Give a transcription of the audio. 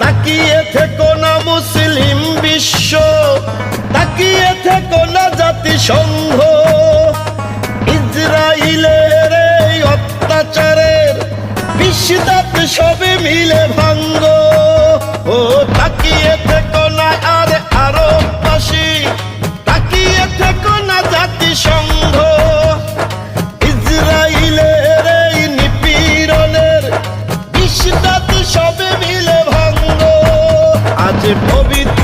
তাকিয়ে থেকো না মুসলিম বিশ্ব, তাকিয়ে থেকো না জাতিসংঘ। ইসরাইলের এই অত্যাচারের বিশ্বদাত সবে মিলে ভাঙ্গ। ও তাকিয়ে থেকো না আর আরববাসী, তাকিয়ে থেকো না জাতিসংঘ। ইসরাইলের এই নিপীড়নের বিশ্বদাত সবে মিলে ভাঙ্গ। আজ পবিত্র